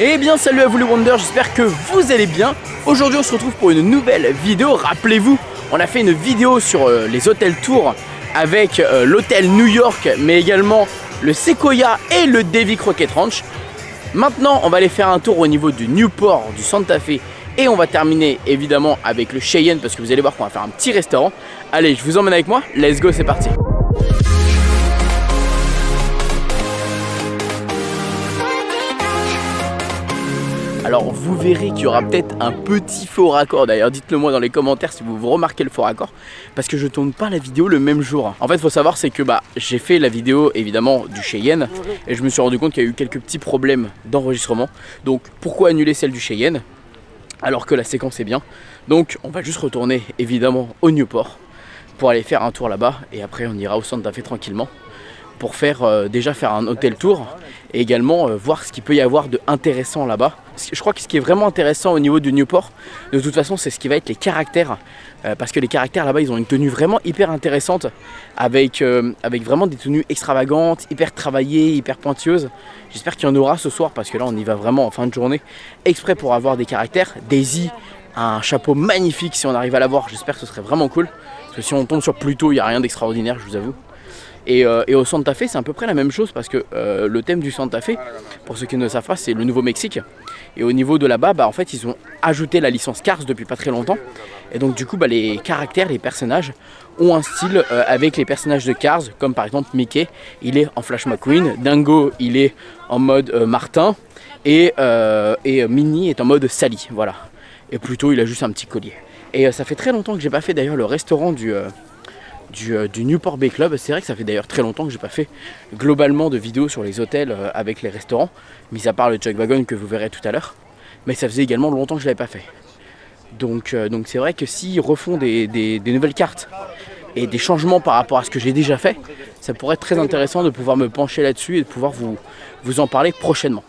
Eh bien salut à vous les Wonders, j'espère que vous allez bien. Aujourd'hui on se retrouve pour une nouvelle vidéo. Rappelez-vous, on a fait une vidéo sur les hôtels tours avec l'hôtel New York, mais également le Sequoia et le Davy Crockett Ranch. Maintenant on va aller faire un tour au niveau du Newport, du Santa Fe, et on va terminer évidemment avec le Cheyenne parce que vous allez voir qu'on va faire un petit restaurant. Allez, je vous emmène avec moi, let's go, c'est parti. Alors vous verrez qu'il y aura peut-être un petit faux raccord, d'ailleurs dites-le moi dans les commentaires si vous remarquez le faux raccord, parce que je tourne pas la vidéo le même jour. En fait il faut savoir c'est que j'ai fait la vidéo évidemment du Cheyenne et je me suis rendu compte qu'il y a eu quelques petits problèmes d'enregistrement. Donc pourquoi annuler celle du Cheyenne alors que la séquence est bien? Donc on va juste retourner évidemment au Newport pour aller faire un tour là-bas et après on ira au Santa Fe tranquillement pour faire déjà faire un hôtel tour et également voir ce qu'il peut y avoir de intéressant là-bas. Je crois que ce qui est vraiment intéressant au niveau du Newport, de toute façon, c'est ce qui va être les caractères. Parce que les caractères là-bas, ils ont une tenue vraiment hyper intéressante avec vraiment des tenues extravagantes, hyper travaillées, hyper pointueuses. J'espère qu'il y en aura ce soir parce que là, on y va vraiment en fin de journée exprès pour avoir des caractères. Daisy, un chapeau magnifique si on arrive à l'avoir, j'espère que ce serait vraiment cool. Parce que si on tombe sur Pluto, il n'y a rien d'extraordinaire, je vous avoue. Et au Santa Fe, c'est à peu près la même chose parce que le thème du Santa Fe, pour ceux qui ne le savent pas, c'est le Nouveau-Mexique. Et au niveau de là-bas, en fait, ils ont ajouté la licence Cars depuis pas très longtemps. Et donc du coup, les caractères, les personnages ont un style avec les personnages de Cars, comme par exemple Mickey, il est en Flash McQueen, Dingo, il est en mode Martin, et Minnie est en mode Sally, voilà. Et Pluto, il a juste un petit collier. Et ça fait très longtemps que j'ai pas fait d'ailleurs le restaurant du Newport Bay Club. C'est vrai que ça fait d'ailleurs très longtemps que j'ai pas fait globalement de vidéos sur les hôtels avec les restaurants, mis à part le Chuck Wagon que vous verrez tout à l'heure, mais ça faisait également longtemps que je l'avais pas fait. Donc c'est vrai que s'ils refont des nouvelles cartes et des changements par rapport à ce que j'ai déjà fait, ça pourrait être très intéressant de pouvoir me pencher là-dessus et de pouvoir vous en parler prochainement.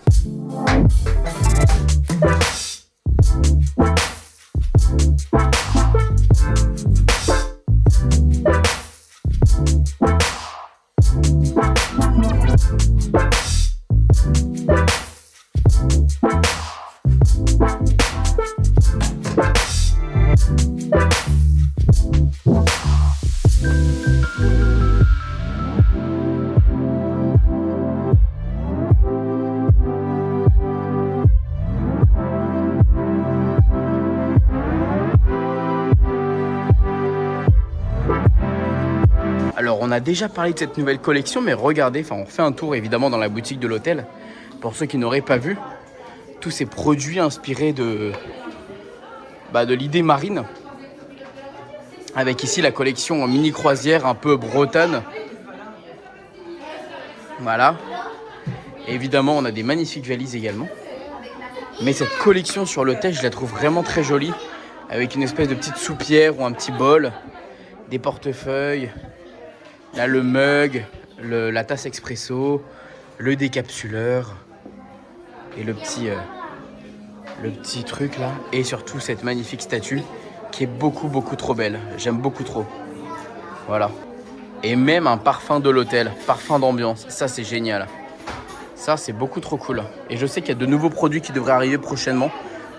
Alors on a déjà parlé de cette nouvelle collection, mais regardez, on fait un tour évidemment dans la boutique de l'hôtel. Pour ceux qui n'auraient pas vu, tous ces produits inspirés de l'idée marine. Avec ici la collection en mini croisière un peu bretonne. Voilà. Et évidemment on a des magnifiques valises également. Mais cette collection sur l'hôtel, je la trouve vraiment très jolie. Avec une espèce de petite soupière ou un petit bol, des portefeuilles. Là, le mug, la tasse expresso, le décapsuleur et le petit truc là. Et surtout cette magnifique statue qui est beaucoup trop belle. J'aime beaucoup trop. Voilà. Et même un parfum de l'hôtel, parfum d'ambiance. Ça, c'est génial. Ça, c'est beaucoup trop cool. Et je sais qu'il y a de nouveaux produits qui devraient arriver prochainement.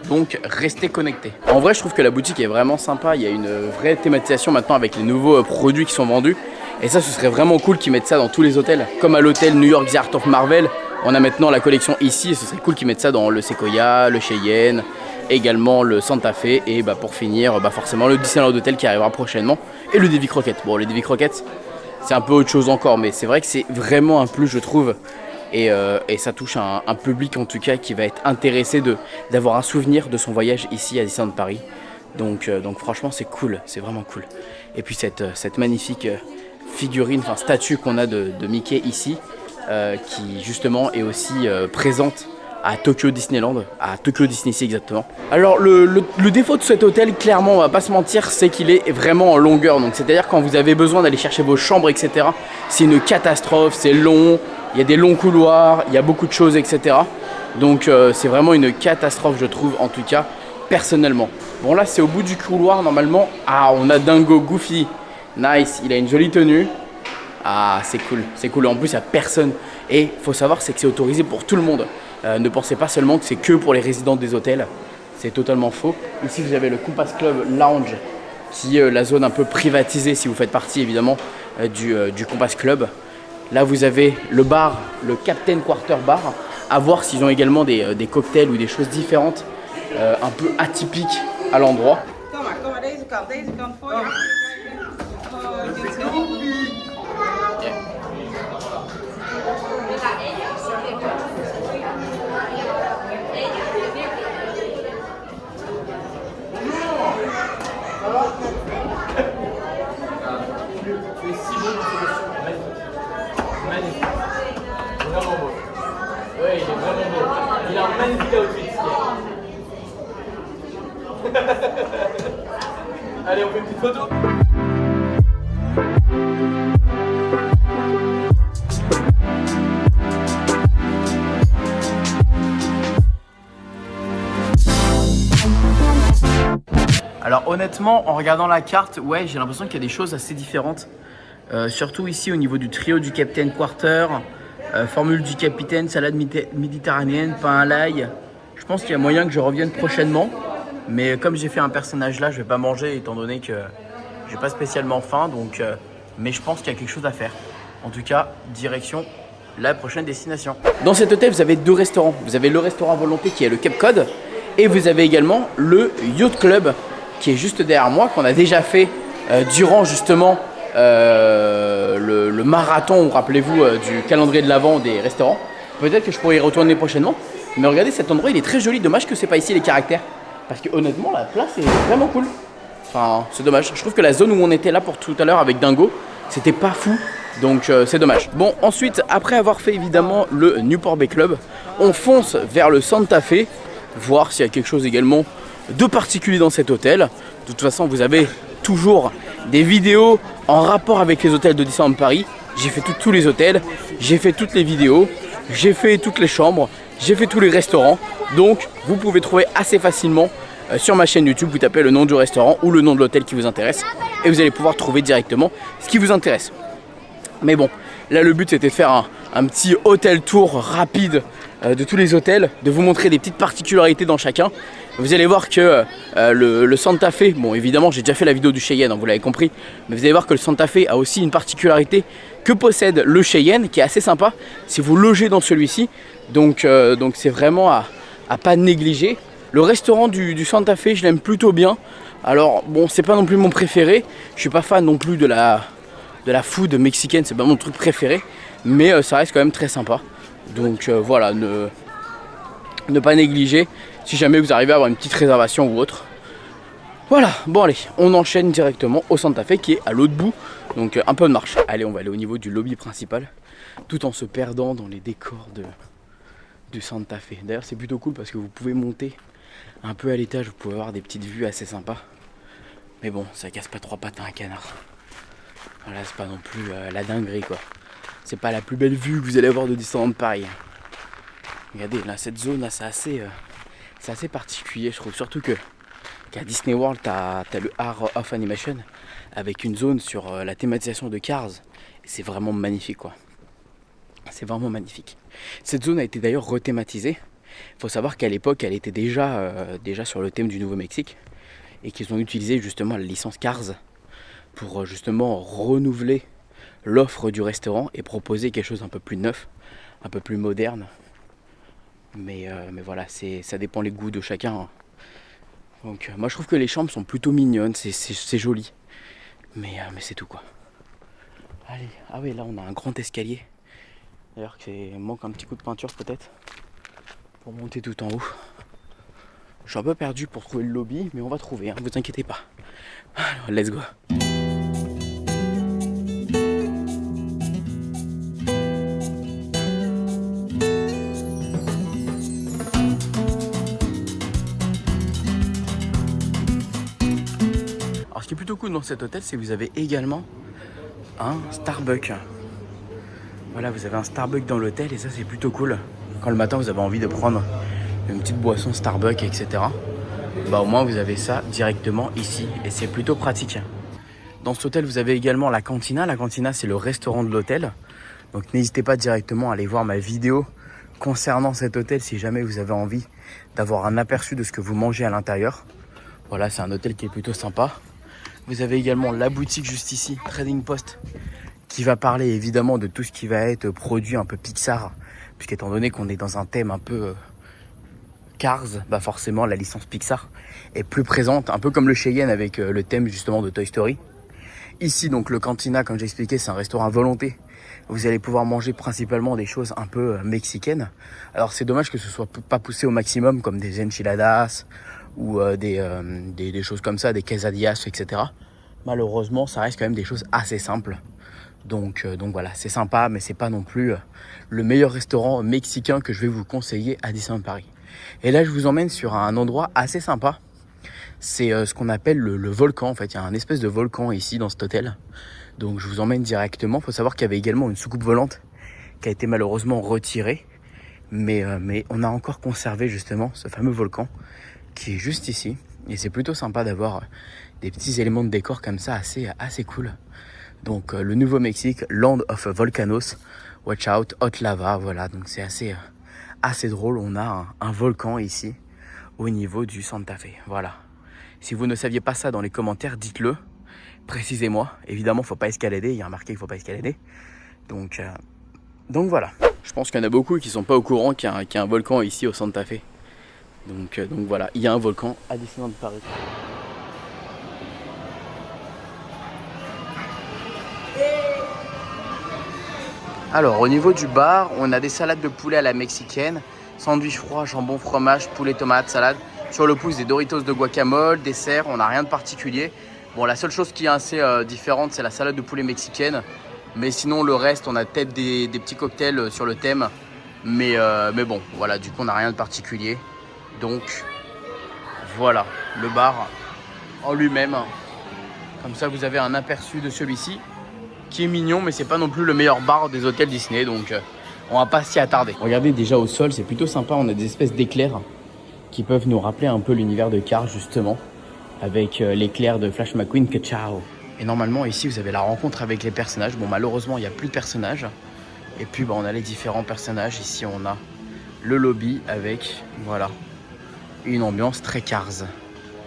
Donc, restez connectés. En vrai, je trouve que la boutique est vraiment sympa. Il y a une vraie thématisation maintenant avec les nouveaux produits qui sont vendus. Et ça, ce serait vraiment cool qu'ils mettent ça dans tous les hôtels. Comme à l'hôtel New York The Art of Marvel, on a maintenant la collection ici. Et ce serait cool qu'ils mettent ça dans le Sequoia, le Cheyenne, également le Santa Fe. Et pour finir, forcément le Disneyland Hotel qui arrivera prochainement. Et le Davy Crockett. Bon, le Davy Crockett, c'est un peu autre chose encore. Mais c'est vrai que c'est vraiment un plus, je trouve. Et ça touche un public en tout cas qui va être intéressé d'avoir un souvenir de son voyage ici à Disneyland Paris. Donc franchement, c'est cool. C'est vraiment cool. Et puis cette magnifique figurine, statue qu'on a de Mickey ici, qui justement est aussi présente à Tokyo Disneyland, à Tokyo Disney Sea exactement. Alors le défaut de cet hôtel, clairement, on va pas se mentir, c'est qu'il est vraiment en longueur. Donc c'est-à-dire quand vous avez besoin d'aller chercher vos chambres, etc., c'est une catastrophe, c'est long, il y a des longs couloirs, il y a beaucoup de choses, etc. Donc c'est vraiment une catastrophe, je trouve, en tout cas, personnellement. Bon là c'est au bout du couloir normalement. Ah, on a Dingo, Goofy. Nice, il a une jolie tenue. Ah, c'est cool, c'est cool. En plus, il n'y a personne. Et il faut savoir, c'est que c'est autorisé pour tout le monde. Ne pensez pas seulement que c'est que pour les résidents des hôtels. C'est totalement faux. Ici, vous avez le Compass Club Lounge, qui est la zone un peu privatisée si vous faites partie évidemment du Compass Club. Là, vous avez le bar, le Captain Quarter Bar. À voir s'ils ont également des cocktails ou des choses différentes, un peu atypiques à l'endroit. Ouais, il est vraiment beau. Il a un magnifique outfit. Allez, on fait une petite photo. Alors honnêtement, en regardant la carte, ouais, j'ai l'impression qu'il y a des choses assez différentes. Surtout ici au niveau du trio du Captain Quarter. Formule du capitaine, salade méditerranéenne, pain à l'ail. Je pense qu'il y a moyen que je revienne prochainement. Mais comme j'ai fait un personnage là, je vais pas manger étant donné que j'ai pas spécialement faim. Donc, mais je pense qu'il y a quelque chose à faire. En tout cas, direction la prochaine destination. Dans cet hôtel, vous avez deux restaurants. Vous avez le restaurant volonté qui est le Cape Cod. Et vous avez également le Yacht Club qui est juste derrière moi, qu'on a déjà fait durant justement le marathon, rappelez-vous, du calendrier de l'Avent des restaurants. Peut-être que je pourrais y retourner prochainement. Mais regardez, cet endroit, il est très joli. Dommage que c'est pas ici les caractères. Parce que honnêtement, la place est vraiment cool. Enfin, c'est dommage. Je trouve que la zone où on était là pour tout à l'heure avec Dingo, c'était pas fou. Donc c'est dommage. Bon, ensuite, après avoir fait évidemment le Newport Bay Club, on fonce vers le Santa Fe, voir s'il y a quelque chose également de particulier dans cet hôtel. De toute façon, vous avez toujours des vidéos en rapport avec les hôtels de Disneyland Paris. J'ai fait tous les hôtels, j'ai fait toutes les vidéos, j'ai fait toutes les chambres, j'ai fait tous les restaurants. Donc vous pouvez trouver assez facilement sur ma chaîne YouTube, vous tapez le nom du restaurant ou le nom de l'hôtel qui vous intéresse et vous allez pouvoir trouver directement ce qui vous intéresse. Mais bon, là le but c'était de faire un petit hôtel tour rapide de tous les hôtels, de vous montrer des petites particularités dans chacun. Vous allez voir que le Santa Fe, bon évidemment j'ai déjà fait la vidéo du Cheyenne, hein, vous l'avez compris, mais vous allez voir que le Santa Fe a aussi une particularité que possède le Cheyenne qui est assez sympa si vous logez dans celui-ci. Donc c'est vraiment à pas négliger. Le restaurant du Santa Fe, je l'aime plutôt bien. Alors bon, c'est pas non plus mon préféré, je suis pas fan non plus de la food mexicaine, c'est pas mon truc préféré, mais ça reste quand même très sympa. Donc voilà, ne pas négliger si jamais vous arrivez à avoir une petite réservation ou autre. Voilà, bon allez, on enchaîne directement au Santa Fe qui est à l'autre bout, donc un peu de marche. Allez, on va aller au niveau du lobby principal, tout en se perdant dans les décors du Santa Fe. D'ailleurs c'est plutôt cool parce que vous pouvez monter un peu à l'étage, vous pouvez avoir des petites vues assez sympas. Mais bon, ça casse pas trois pattes à un canard. Voilà, c'est pas non plus la dinguerie quoi. C'est pas la plus belle vue que vous allez avoir de Disneyland Paris. Regardez, là cette zone là c'est assez particulier je trouve. Surtout qu'à Disney World t'as le Art of Animation avec une zone sur la thématisation de Cars. C'est vraiment magnifique quoi. C'est vraiment magnifique. Cette zone a été d'ailleurs rethématisée. Il faut savoir qu'à l'époque elle était déjà sur le thème du Nouveau-Mexique. Et qu'ils ont utilisé justement la licence Cars pour justement renouveler l'offre du restaurant et proposer quelque chose un peu plus neuf, un peu plus moderne. Mais voilà, ça dépend les goûts de chacun. Hein. Donc moi je trouve que les chambres sont plutôt mignonnes, c'est joli. Mais c'est tout quoi. Allez, ah oui là on a un grand escalier. D'ailleurs il manque un petit coup de peinture peut-être pour monter tout en haut. Je suis un peu perdu pour trouver le lobby, mais on va trouver, hein, vous inquiétez pas. Alors, let's go. Alors ce qui est plutôt cool dans cet hôtel, c'est que vous avez également un Starbucks. Voilà, vous avez un Starbucks dans l'hôtel et ça c'est plutôt cool. Quand le matin vous avez envie de prendre une petite boisson Starbucks, etc. Bah au moins vous avez ça directement ici et c'est plutôt pratique. Dans cet hôtel vous avez également la cantina. La cantina c'est le restaurant de l'hôtel. Donc n'hésitez pas directement à aller voir ma vidéo concernant cet hôtel, si jamais vous avez envie d'avoir un aperçu de ce que vous mangez à l'intérieur. Voilà, c'est un hôtel qui est plutôt sympa. Vous avez également la boutique juste ici, Trading Post, qui va parler évidemment de tout ce qui va être produit un peu Pixar, puisqu'étant donné qu'on est dans un thème un peu Cars, bah forcément la licence Pixar est plus présente, un peu comme le Cheyenne avec le thème justement de Toy Story. Ici donc le Cantina, comme j'expliquais, c'est un restaurant à volonté. Vous allez pouvoir manger principalement des choses un peu mexicaines. Alors c'est dommage que ce soit pas poussé au maximum comme des enchiladas ou des choses comme ça, des quesadillas, etc. Malheureusement, ça reste quand même des choses assez simples. Donc voilà, c'est sympa, mais c'est pas non plus le meilleur restaurant mexicain que je vais vous conseiller à Disneyland Paris. Et là, je vous emmène sur un endroit assez sympa. C'est ce qu'on appelle le volcan. En fait, il y a un espèce de volcan ici dans cet hôtel. Donc je vous emmène directement. Il faut savoir qu'il y avait également une soucoupe volante qui a été malheureusement retirée. Mais on a encore conservé justement ce fameux volcan qui est juste ici. Et c'est plutôt sympa d'avoir des petits éléments de décor comme ça assez cool. Donc le Nouveau-Mexique, Land of Volcanoes, watch out, hot lava, voilà. Donc c'est assez drôle. On a un volcan ici au niveau du Santa Fe, voilà. Si vous ne saviez pas ça dans les commentaires, dites-le, précisez-moi. Évidemment, faut pas escalader, il y a marqué qu'il faut pas escalader. Donc voilà. Je pense qu'il y en a beaucoup qui sont pas au courant qu'il y a un volcan ici au Santa Fe. Donc voilà, il y a un volcan à Disneyland Paris. Alors au niveau du bar, on a des salades de poulet à la mexicaine, sandwich froid, jambon, fromage, poulet, tomate, salade. Sur le pouce, des Doritos de guacamole, dessert, on n'a rien de particulier. Bon, la seule chose qui est assez différente, c'est la salade de poulet mexicaine. Mais sinon, le reste, on a peut-être des petits cocktails sur le thème. Mais bon, voilà, du coup, on n'a rien de particulier. Donc, voilà, le bar en lui-même. Comme ça, vous avez un aperçu de celui-ci, qui est mignon, mais c'est pas non plus le meilleur bar des hôtels Disney. Donc, on va pas s'y attarder. Regardez déjà au sol, c'est plutôt sympa. On a des espèces d'éclairs qui peuvent nous rappeler un peu l'univers de Cars, justement, avec l'éclair de Flash McQueen, que ciao. Et normalement, ici, vous avez la rencontre avec les personnages. Bon, malheureusement, il n'y a plus de personnages. Et puis, on a les différents personnages. Ici, on a le lobby avec, voilà, une ambiance très Cars.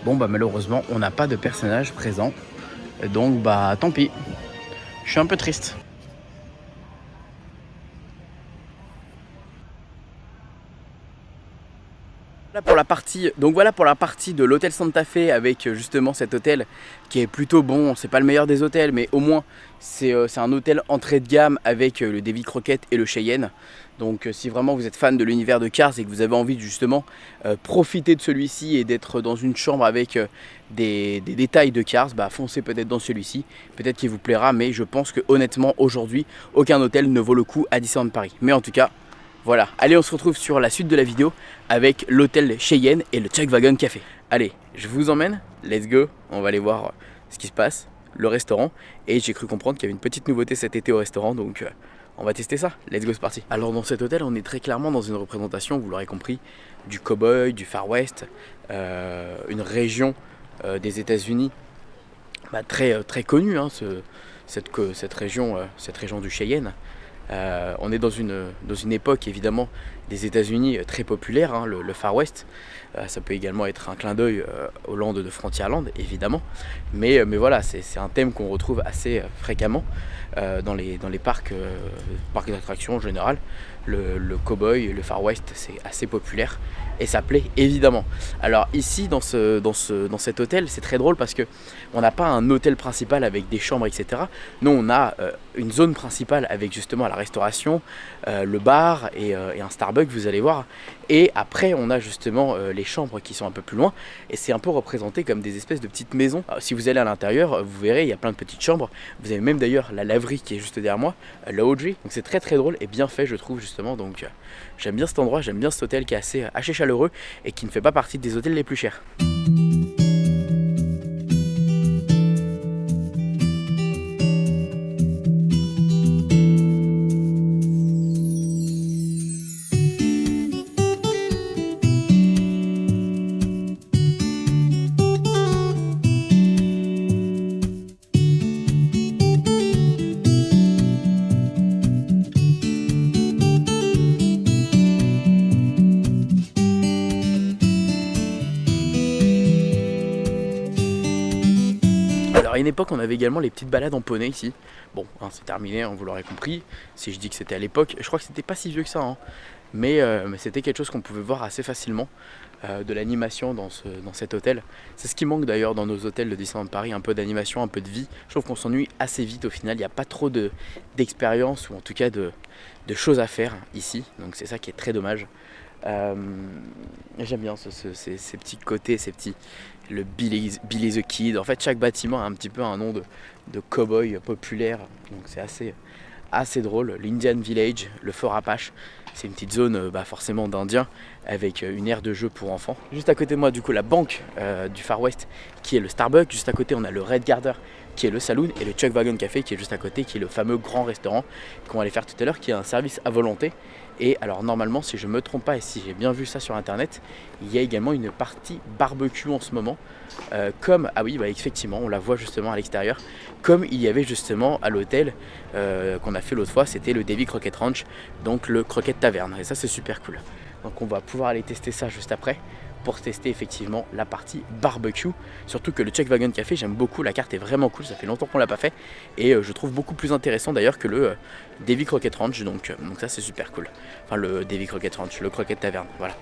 Bon, malheureusement, on n'a pas de personnages présents. Donc, tant pis. Je suis un peu triste. Voilà pour la partie de l'hôtel Santa Fe avec justement cet hôtel qui est plutôt bon. C'est pas le meilleur des hôtels, mais au moins c'est un hôtel entrée de gamme avec le Davy Crockett et le Cheyenne. Donc si vraiment vous êtes fan de l'univers de Cars et que vous avez envie de justement profiter de celui-ci et d'être dans une chambre avec des détails de Cars, foncez peut-être dans celui-ci. Peut-être qu'il vous plaira, mais je pense que honnêtement aujourd'hui aucun hôtel ne vaut le coup à Disneyland Paris. Mais en tout cas, voilà, allez, on se retrouve sur la suite de la vidéo avec l'hôtel Cheyenne et le Chuck Wagon Café. Allez, je vous emmène, let's go, on va aller voir ce qui se passe, le restaurant. Et j'ai cru comprendre qu'il y avait une petite nouveauté cet été au restaurant, donc on va tester ça. Let's go, c'est parti. Alors dans cet hôtel, on est très clairement dans une représentation, vous l'aurez compris, du cow-boy, du Far West, une région des États-Unis très connue, hein, cette région du Cheyenne. On est dans une époque évidemment des États-Unis très populaire, hein, le Far West. Ça peut également être un clin d'œil au land de Frontierland évidemment, mais voilà, c'est un thème qu'on retrouve assez fréquemment dans les parcs d'attractions en général. Le cowboy, le Far West, c'est assez populaire et ça plaît évidemment. Alors ici dans cet hôtel, c'est très drôle parce que on n'a pas un hôtel principal avec des chambres, etc. Nous on a une zone principale avec justement la restauration, le bar et un Starbucks, vous allez voir. Et après on a justement les chambres qui sont un peu plus loin et c'est un peu représenté comme des espèces de petites maisons. Alors, si vous allez à l'intérieur, vous verrez il y a plein de petites chambres. Vous avez même d'ailleurs la laverie qui est juste derrière moi, laundry. Donc c'est très très drôle et bien fait, je trouve, justement. Donc j'aime bien cet endroit, j'aime bien cet hôtel qui est assez chaleureux et qui ne fait pas partie des hôtels les plus chers. Alors à une époque on avait également les petites balades en poney ici. Bon, hein, c'est terminé, hein, vous l'aurez compris. Si je dis que c'était à l'époque, je crois que c'était pas si vieux que ça. Hein. Mais c'était quelque chose qu'on pouvait voir assez facilement. De l'animation dans cet hôtel. C'est ce qui manque d'ailleurs dans nos hôtels de Disneyland Paris, un peu d'animation, un peu de vie. Je trouve qu'on s'ennuie assez vite au final, il n'y a pas trop d'expérience ou en tout cas de choses à faire ici, donc c'est ça qui est très dommage. J'aime bien ces petits côtés, le Billy the Kid. En fait chaque bâtiment a un petit peu un nom de cow-boy populaire, donc c'est assez drôle. L'Indian Village, le Fort Apache, c'est une petite zone forcément d'Indiens avec une aire de jeu pour enfants. Juste à côté de moi du coup la banque du Far West qui est le Starbucks. Juste à côté on a le Red Garter qui est le saloon et le Chuck Wagon Café qui est juste à côté, qui est le fameux grand restaurant qu'on va aller faire tout à l'heure, qui est un service à volonté. Et alors normalement si je me trompe pas et si j'ai bien vu ça sur internet, il y a également une partie barbecue en ce moment. Comme, ah oui effectivement on la voit justement à l'extérieur, comme il y avait justement à l'hôtel qu'on a fait l'autre fois, c'était le Davy Crockett Ranch, donc le Crockett Taverne, et ça c'est super cool. Donc on va pouvoir aller tester ça juste après pour tester effectivement la partie barbecue. Surtout que le Chuck Wagon Café, j'aime beaucoup, la carte est vraiment cool, ça fait longtemps qu'on l'a pas fait et je trouve beaucoup plus intéressant d'ailleurs que le Davy Crockett Ranch, donc ça c'est super cool. Enfin le Davy Crockett Ranch, le Crockett Taverne, voilà.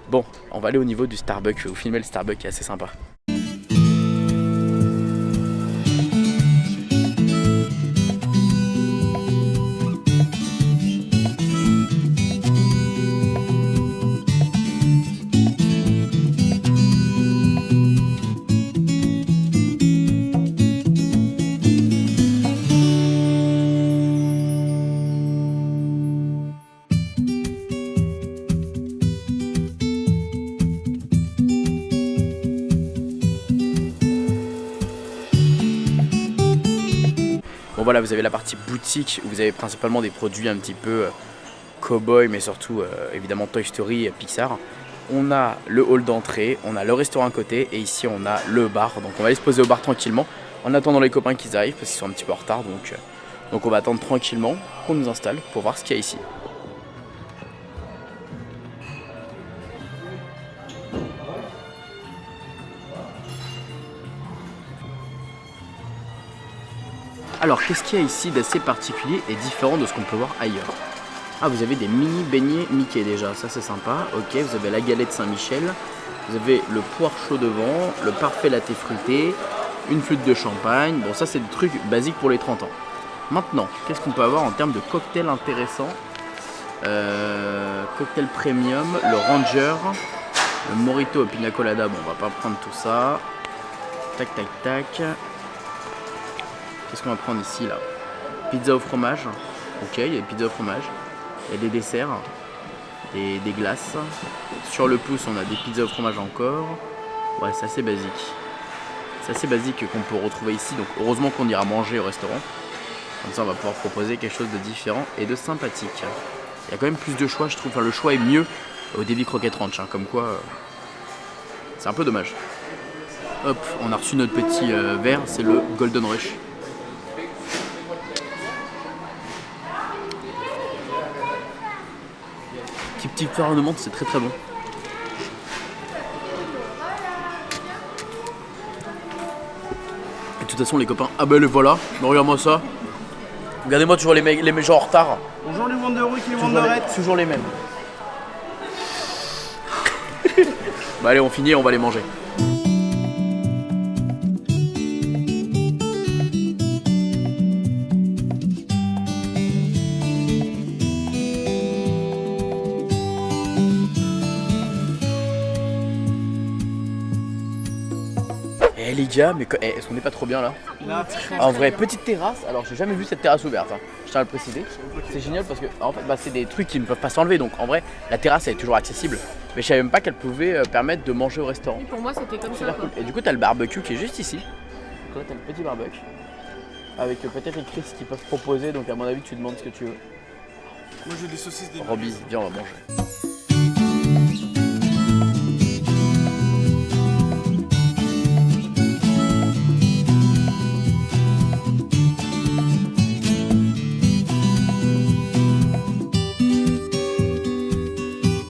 Bon, on va aller au niveau du Starbucks, je vais vous filmer le Starbucks qui est assez sympa. Bon voilà, vous avez la partie boutique où vous avez principalement des produits un petit peu cowboy, mais surtout évidemment Toy Story et Pixar. On a le hall d'entrée, on a le restaurant à côté et ici on a le bar. Donc on va aller se poser au bar tranquillement en attendant les copains qu'ils arrivent parce qu'ils sont un petit peu en retard. Donc on va attendre tranquillement qu'on nous installe pour voir ce qu'il y a ici. Alors qu'est-ce qu'il y a ici d'assez particulier et différent de ce qu'on peut voir ailleurs? Ah, vous avez des mini beignets Mickey déjà, ça c'est sympa. Ok, vous avez la galette Saint-Michel, vous avez le poire chaud devant, le parfait latte fruité, une flûte de champagne. Bon, ça c'est des trucs basiques pour les 30 ans. Maintenant, qu'est-ce qu'on peut avoir en termes de cocktails intéressants? Cocktail premium, le Ranger, le Mojito au Pina Colada. Bon, on va pas prendre tout ça. Tac, tac, tac. Qu'est-ce qu'on va prendre ici là? Pizza au fromage. Ok, il y a des pizzas au fromage. Il y a des desserts, des glaces. Sur le pouce, on a des pizzas au fromage encore. Ouais, c'est assez basique. C'est assez basique qu'on peut retrouver ici. Donc heureusement qu'on ira manger au restaurant. Comme ça, on va pouvoir proposer quelque chose de différent et de sympathique. Il y a quand même plus de choix, je trouve. Enfin, le choix est mieux au Davy Crockett Ranch. Hein, comme quoi, c'est un peu dommage. Hop, on a reçu notre petit verre. C'est le Golden Rush. Petit fleur de menthe, c'est très très bon. Et de toute façon les copains, ah ben le voilà, regarde-moi ça. Regardez-moi toujours les gens en retard. Bonjour les Wonderwood et les Wonderettes. Toujours les mêmes. Bah allez, on finit et on va les manger. Eh les gars, mais est-ce qu'on n'est pas trop bien là? En vrai, petite terrasse, alors j'ai jamais vu cette terrasse ouverte, hein. Je tiens à le préciser. C'est génial parce que en fait, c'est des trucs qui ne peuvent pas s'enlever, donc en vrai, la terrasse elle est toujours accessible. Mais je savais même pas qu'elle pouvait permettre de manger au restaurant. Oui, pour moi c'était comme ça. Cool. Et du coup, t'as le barbecue qui est juste ici. Donc là, t'as le petit barbecue. Avec peut-être écrit ce qu'ils peuvent proposer, donc à mon avis, tu demandes ce que tu veux. Moi j'ai des saucisses, des Roby, viens, on va manger.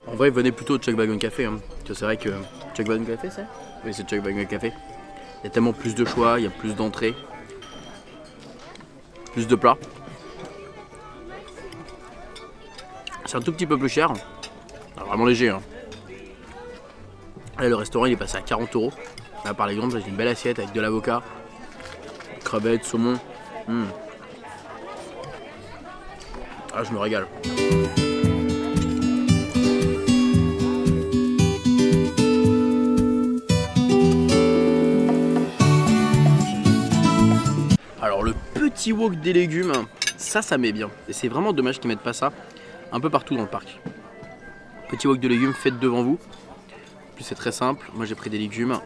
En vrai, venez plutôt au Chuck Wagon Café. Hein. C'est vrai que Chuck Wagon Café, c'est? Oui, c'est Chuck Wagon Café. Il y a tellement plus de choix, il y a plus d'entrées, plus de plats. C'est un tout petit peu plus cher, vraiment léger. Hein. Là, le restaurant il est passé à 40 €. Là par exemple, j'ai une belle assiette avec de l'avocat, crevettes, saumon. Ah, je me régale. Alors le petit wok des légumes, ça met bien. Et c'est vraiment dommage qu'ils mettent pas ça un peu partout dans le parc. Petit wok de légumes, faites devant vous. Puis c'est très simple. Moi j'ai pris des légumes.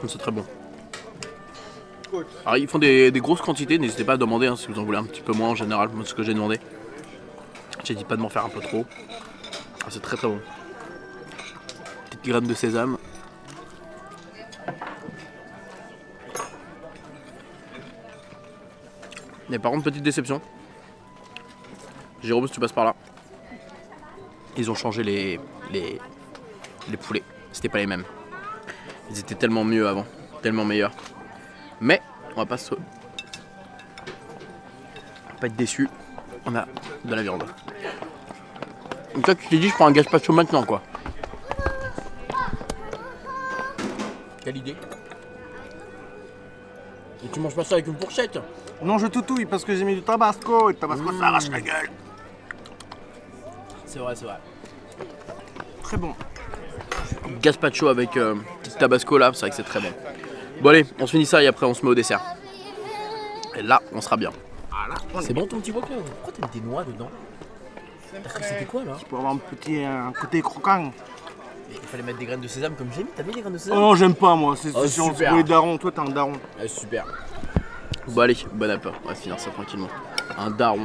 C'est très bon. Alors ils font des grosses quantités, n'hésitez pas à demander hein, si vous en voulez un petit peu moins en général, moi c'est ce que j'ai demandé. J'ai dit pas de m'en faire un peu trop. Ah, c'est très bon. Petite graine de sésame. Mais par contre petite déception. Jérôme si tu passes par là. Ils ont changé les poulets. C'était pas les mêmes. Ils étaient tellement mieux avant, tellement meilleurs. Mais on va pas être déçus. On a de la viande. Donc toi tu t'es dit je prends un gazpacho maintenant quoi. Quelle idée. Et tu manges pas ça avec une fourchette? Non, je toutouille parce que j'ai mis du tabasco et le tabasco ça arrache la gueule. C'est vrai, c'est vrai. Très bon. Gazpacho avec petit tabasco là, c'est vrai que c'est très bon. Bon allez, on se finit ça et après on se met au dessert. Et là, on sera bien. C'est bon ton petit wok là? Pourquoi t'as mis des noix dedans? T'as cru que c'était quoi là? Pour avoir un côté croquant. Il fallait mettre des graines de sésame comme j'ai mis. T'as mis des graines de sésame? Oh non, j'aime pas moi. C'est Oh, sur super. les darons. Toi, t'es un daron. Ah, super. Bon allez, bon appétit. On va finir ça tranquillement. Un daron.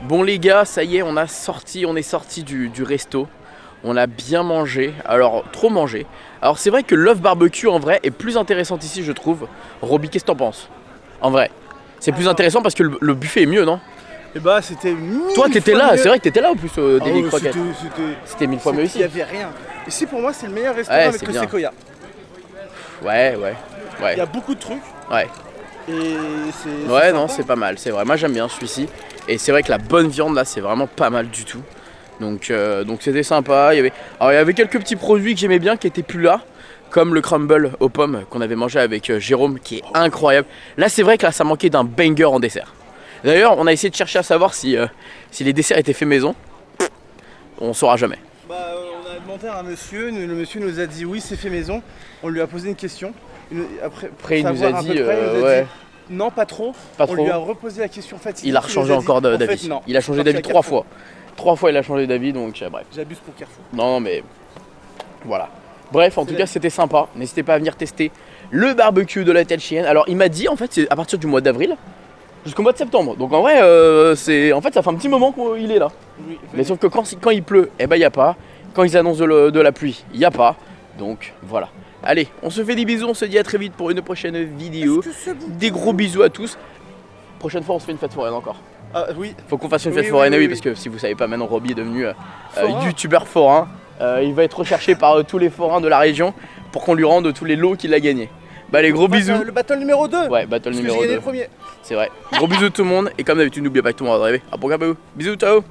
Bon les gars, ça y est, on est sorti du resto. On a bien mangé, alors trop mangé. Alors c'est vrai que l'œuf barbecue en vrai est plus intéressante ici je trouve. Roby, qu'est-ce que t'en penses? En vrai, c'est plus intéressant parce que le buffet est mieux non? Et bah c'était Toi t'étais là, c'est vrai que t'étais là en plus au Daily Oh, Croquettes. C'était 1000 fois mieux ici. Il y avait rien. Ici pour moi c'est le meilleur restaurant Ouais, avec c'est le bien. séquoia. Ouais. Il y a beaucoup de trucs Ouais. et c'est. Ouais, c'est non, sympa. c'est pas mal, c'est vrai. Moi j'aime bien celui-ci. Et c'est vrai que la bonne viande là, c'est vraiment pas mal du tout. Donc c'était sympa. Il y avait quelques petits produits que j'aimais bien qui étaient plus là. Comme le crumble aux pommes qu'on avait mangé avec Jérôme qui est incroyable. Là, c'est vrai que là, ça manquait d'un banger en dessert. D'ailleurs, on a essayé de chercher à savoir si les desserts étaient faits maison. On saura jamais. Bah, on a demandé à un monsieur, le monsieur nous a dit oui, c'est fait maison. On lui a posé une question. Après, il nous a dit, non, pas trop. Pas On trop. lui a reposé la question fatiguée. Il a rechangé encore d'avis. Non. Il a changé Parti d'avis à 3 Carrefour. fois. 3 fois il a changé d'avis donc bref. J'abuse pour Carrefour. Non mais voilà. Bref, en tout cas c'était sympa. N'hésitez pas à venir tester le barbecue de la telle chienne. Alors il m'a dit en fait c'est à partir du mois d'avril jusqu'au mois de septembre. Donc en vrai ça fait un petit moment qu'il est là. Oui, Mais sauf que quand il pleut, eh ben il y a pas. Quand ils annoncent de la pluie, il y a pas. Donc voilà. Allez, on se fait des bisous, on se dit à très vite pour une prochaine vidéo. Des gros bisous à tous. Prochaine fois on se fait une fête foraine encore. Ah oui. Faut qu'on fasse une Oui, fête foraine, oui, oui, oui. parce que si vous savez pas, maintenant Roby est devenu Forain. youtubeur forain. Il va être recherché par tous les forains de la région pour qu'on lui rende tous les lots qu'il a gagnés. Bah les gros bisous. Le battle numéro 2. Ouais, battle Parce que numéro j'ai gagné 2. le premier. C'est vrai. Gros bisous tout le monde et comme d'habitude n'oubliez pas que tout le monde va rêver. À pour bisous, ciao.